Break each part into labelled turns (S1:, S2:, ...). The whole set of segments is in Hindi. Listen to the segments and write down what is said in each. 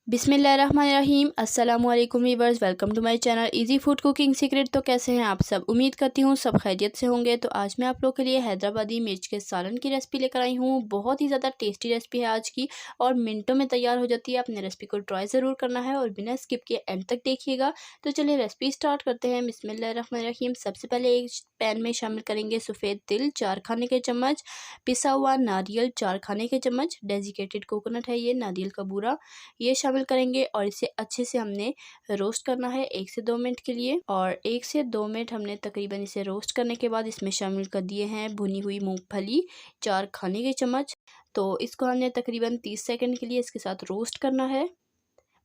S1: बिस्मिल्लाहिर्रहमानिर्रहीम। अस्सलाम वालेकुम viewers, welcome to my channel easy food cooking secret. तो कैसे हैं आप सब? उम्मीद करती हूँ सब खैरियत से होंगे। तो आज मैं आप लोग के लिए हैदराबादी मिर्च के सालन की रेसिपी लेकर आई हूँ। बहुत ही ज़्यादा टेस्टी रेसिपी है आज की और मिनटों में तैयार हो जाती है। अपने रेसिपी को ट्राई ज़रूर करना है और बिना स्किप किए एंड तक देखिएगा। तो चलिए रेसिपी स्टार्ट करते हैं। बिस्मिल्लाहिर्रहमानिर्रहीम। सबसे पहले एक पैन में शामिल करेंगे सफ़ेद तिल 4 खाने के चम्मच, पिसा हुआ नारियल 4 खाने के चम्मच, डेजिकेटेड कोकोनट है ये, नारियल का बूरा, ये शामिल करेंगे और इसे अच्छे से हमने रोस्ट करना है 1 से 2 मिनट के लिए। और 1 से 2 मिनट हमने तकरीबन इसे रोस्ट करने के बाद इसमें शामिल कर दिए हैं भुनी हुई मूंगफली 4 खाने के चम्मच। तो इसको हमने तकरीबन 30 सेकंड के लिए इसके साथ रोस्ट करना है।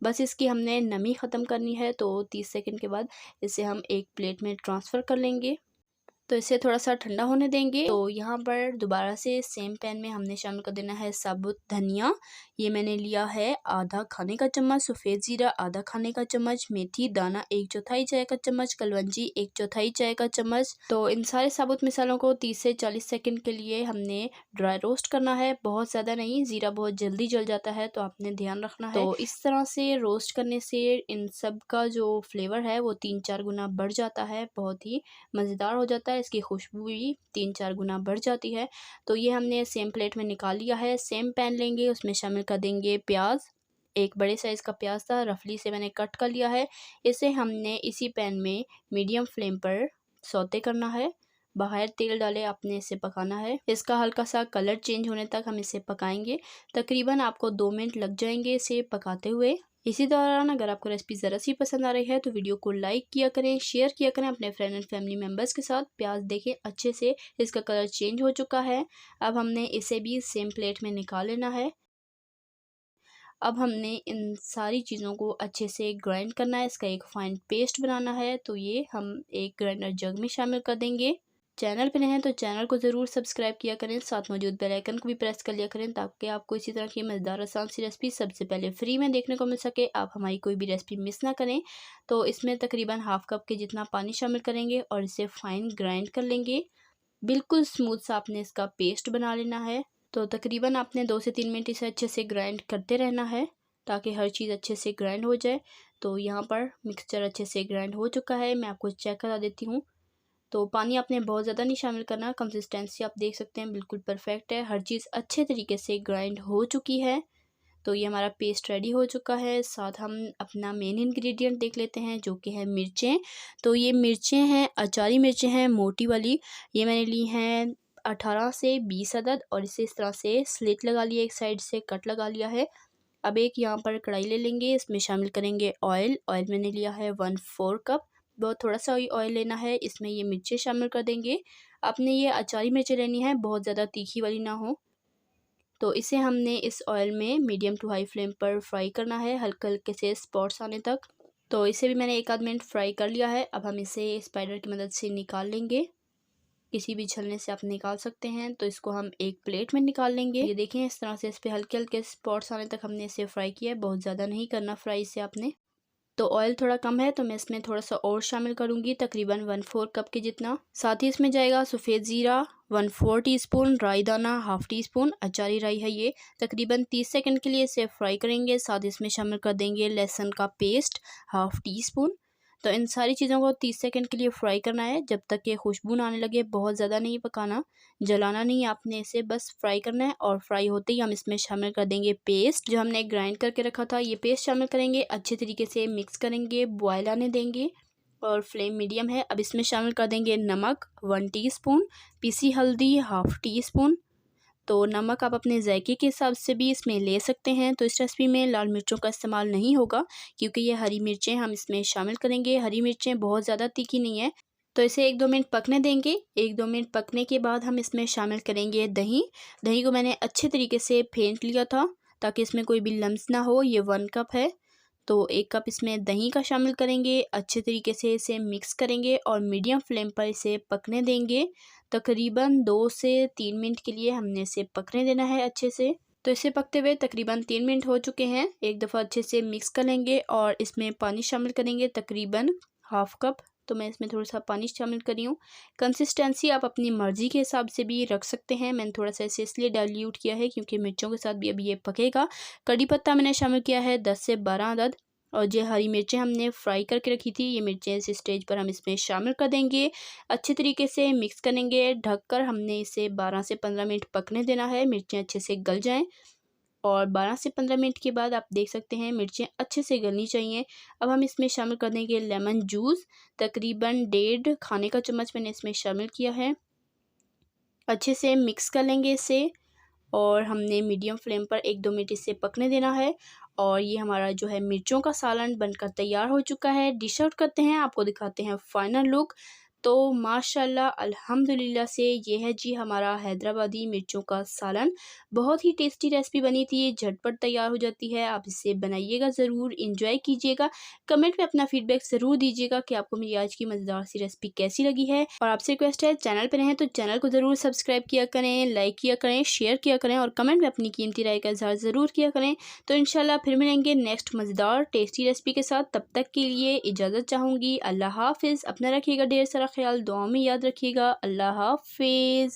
S1: बस इसकी हमने नमी ख़त्म करनी है। तो 30 सेकंड के बाद इसे हम एक प्लेट में ट्रांसफ़र कर लेंगे। तो इसे थोड़ा सा ठंडा होने देंगे। तो यहाँ पर दोबारा से सेम पैन में हमने शामिल कर देना है साबुत धनिया। ये मैंने लिया है आधा खाने का चम्मच, सफ़ेद ज़ीरा आधा खाने का चम्मच, मेथी दाना 1/4 चाय का चम्मच, कलवंजी 1/4 चाय का चम्मच। तो इन सारे साबुत मिसालों को 30 से 40 सेकंड के लिए हमने ड्राई रोस्ट करना है, बहुत ज़्यादा नहीं। ज़ीरा बहुत जल्दी जल जाता है तो आपने ध्यान रखना है। तो इस तरह से रोस्ट करने से इन सब का जो फ्लेवर है वो 3-4 गुना बढ़ जाता है, बहुत ही मज़ेदार हो जाता है। इसकी खुशबू भी 3-4 गुना बढ़ जाती है। तो ये हमने सेम प्लेट में निकाल लिया है। सेम पैन लेंगे, उसमें शामिल कर देंगे प्याज। एक बड़े साइज़ का प्याज था, रफली से मैंने कट कर लिया है। इसे हमने इसी पैन में मीडियम फ्लेम पर सौते करना है। बाहर तेल डाले आपने इसे पकाना है। इसका हल्का सा कलर चेंज होने तक हम इसे पकाएंगे। तकरीबन आपको 2 मिनट लग जाएंगे इसे पकाते हुए। इसी दौरान अगर आपको रेसिपी ज़रा सी पसंद आ रही है तो वीडियो को लाइक किया करें, शेयर किया करें अपने फ्रेंड एंड फैमिली मेम्बर्स के साथ। प्याज देखें अच्छे से इसका कलर चेंज हो चुका है। अब हमने इसे भी सेम प्लेट में निकाल लेना है। अब हमने इन सारी चीज़ों को अच्छे से ग्राइंड करना है, इसका एक फाइन पेस्ट बनाना है। तो ये हम एक ग्राइंडर जग में शामिल कर देंगे। चैनल पे नए हैं तो चैनल को ज़रूर सब्सक्राइब किया करें, साथ मौजूद बेल आइकन को भी प्रेस कर लिया करें ताकि आपको इसी तरह की मज़ेदार आसान सी रेसिपी सबसे पहले फ्री में देखने को मिल सके, आप हमारी कोई भी रेसिपी मिस ना करें। तो इसमें तकरीबन हाफ़ कप के जितना पानी शामिल करेंगे और इसे फाइन ग्राइंड कर लेंगे। बिल्कुल स्मूथ सा आपने इसका पेस्ट बना लेना है। तो तकरीबन आपने 2 से 3 मिनट इसे अच्छे से ग्राइंड करते रहना है ताकि हर चीज़ अच्छे से ग्राइंड हो जाए। तो यहाँ पर मिक्सचर अच्छे से ग्राइंड हो चुका है, मैं आपको चेक करा देती हूँ। तो पानी आपने बहुत ज़्यादा नहीं शामिल करना, कंसिस्टेंसी आप देख सकते हैं बिल्कुल परफेक्ट है। हर चीज़ अच्छे तरीके से ग्राइंड हो चुकी है। तो ये हमारा पेस्ट रेडी हो चुका है। साथ हम अपना मेन इंग्रेडिएंट देख लेते हैं जो कि है मिर्चें। तो ये मिर्चें हैं, अचारी मिर्चें हैं मोटी वाली। ये मैंने ली हैं 18 से 20 अदद और इसे इस तरह से स्लिट लगा लिया, एक साइड से कट लगा लिया है। अब एक यहाँ पर कढ़ाई ले लेंगे, इसमें शामिल करेंगे ऑयल। ऑयल मैंने लिया है 1/4 कप। बहुत थोड़ा सा ही ऑयल लेना है। इसमें ये मिर्चें शामिल कर देंगे। आपने ये अचारी मिर्चें लेनी है, बहुत ज़्यादा तीखी वाली ना हो। तो इसे हमने इस ऑयल में मीडियम टू हाई फ्लेम पर फ्राई करना है, हल्के हल्के से स्पॉट्स आने तक। तो इसे भी मैंने 1 आध मिनट फ्राई कर लिया है। अब हम इसे स्पाइडर की मदद से निकाल लेंगे, किसी भी छलने से आप निकाल सकते हैं। तो इसको हम एक प्लेट में निकाल लेंगे। ये देखें इस तरह से इस पे हल्के हल्के स्पॉट्स आने तक हमने इसे फ्राई किया है, बहुत ज़्यादा नहीं करना फ्राई इसे आपने। तो ऑयल थोड़ा कम है तो मैं इसमें थोड़ा सा और शामिल करूँगी, तकरीबन 1/4 कप के जितना। साथ ही इसमें जाएगा सफ़ेद ज़ीरा 1/4 टीस्पून, राई दाना 1/2 टीस्पून, अचारी राई है ये। तकरीबन 30 सेकंड के लिए इसे फ्राई करेंगे। साथ इसमें शामिल कर देंगे लहसुन का पेस्ट 1/2 टीस्पून। तो इन सारी चीज़ों को 30 सेकंड के लिए फ्राई करना है जब तक ये खुशबू ना आने लगे। बहुत ज़्यादा नहीं पकाना, जलाना नहीं, आपने इसे बस फ्राई करना है। और फ्राई होते ही हम इसमें शामिल कर देंगे पेस्ट जो हमने ग्राइंड करके रखा था। ये पेस्ट शामिल करेंगे, अच्छे तरीके से मिक्स करेंगे, बॉयल आने देंगे और फ्लेम मीडियम है। अब इसमें शामिल कर देंगे नमक 1 टीस्पून, पीसी हल्दी 1/2 टीस्पून। तो नमक आप अपने जायके के हिसाब से भी इसमें ले सकते हैं। तो इस रेसिपी में लाल मिर्चों का इस्तेमाल नहीं होगा क्योंकि ये हरी मिर्चें हम इसमें शामिल करेंगे। हरी मिर्चें बहुत ज़्यादा तीखी नहीं है। तो इसे 1-2 मिनट पकने देंगे। 1-2 मिनट पकने के बाद हम इसमें शामिल करेंगे दही। दही को मैंने अच्छे तरीके से फेंट लिया था ताकि इसमें कोई भी लम्स ना हो। ये 1 कप है। तो 1 कप इसमें दही का शामिल करेंगे, अच्छे तरीके से इसे मिक्स करेंगे और मीडियम फ्लेम पर इसे पकने देंगे। तकरीबन 2 से 3 मिनट के लिए हमने इसे पकने देना है अच्छे से। तो इसे पकते हुए तकरीबन 3 मिनट हो चुके हैं। एक दफ़ा अच्छे से मिक्स कर लेंगे और इसमें पानी शामिल करेंगे, तकरीबन 1/2 कप। तो मैं इसमें थोड़ा सा पानी शामिल कर रही हूँ। कंसिस्टेंसी आप अपनी मर्ज़ी के हिसाब से भी रख सकते हैं। मैंने थोड़ा सा इसे इसलिए डाइल्यूट किया है क्योंकि मिर्चों के साथ भी अभी ये पकेगा। कड़ी पत्ता मैंने शामिल किया है 10 से 12 अदद, और जो हरी मिर्चें हमने फ्राई करके रखी थी, ये मिर्चें इस स्टेज पर हम इसमें शामिल कर देंगे। अच्छे तरीके से मिक्स करेंगे। ढककर हमने इसे 12 से 15 मिनट पकने देना है, मिर्चें अच्छे से गल जाएँ। और 12 से 15 मिनट के बाद आप देख सकते हैं मिर्चें अच्छे से गलनी चाहिए। अब हम इसमें शामिल कर देंगे लेमन जूस, तकरीबन 1.5 खाने का चम्मच मैंने इसमें शामिल किया है। अच्छे से मिक्स कर लेंगे इसे, और हमने मीडियम फ्लेम पर 1-2 मिनट इसे पकने देना है। और ये हमारा जो है मिर्चों का सालन बनकर तैयार हो चुका है। डिश आउट करते हैं, आपको दिखाते हैं फाइनल लुक। तो माशाल्लाह अल्हम्दुलिल्लाह से ये है जी हमारा हैदराबादी मिर्चों का सालन। बहुत ही टेस्टी रेसिपी बनी थी, ये झटपट तैयार हो जाती है। आप इसे बनाइएगा ज़रूर, एंजॉय कीजिएगा। कमेंट में अपना फीडबैक ज़रूर दीजिएगा कि आपको मेरी आज की मज़ेदार सी रेसिपी कैसी लगी है। और आपसे रिक्वेस्ट है, चैनल पर रहें तो चैनल को ज़रूर सब्सक्राइब किया करें, लाइक किया करें, शेयर किया करें और कमेंट में अपनी कीमती राय का इज़हार ज़रूर किया करें। तो इंशाल्लाह फिर मिलेंगे नेक्स्ट मज़ेदार टेस्टी रेसिपी के साथ। तब तक के लिए इजाज़त चाहूँगी। अल्लाह हाफ़िज़। अपना रखिएगा ढेर सारा ख्याल, दुआ में याद रखिएगा। अल्लाह हाफ़िज़।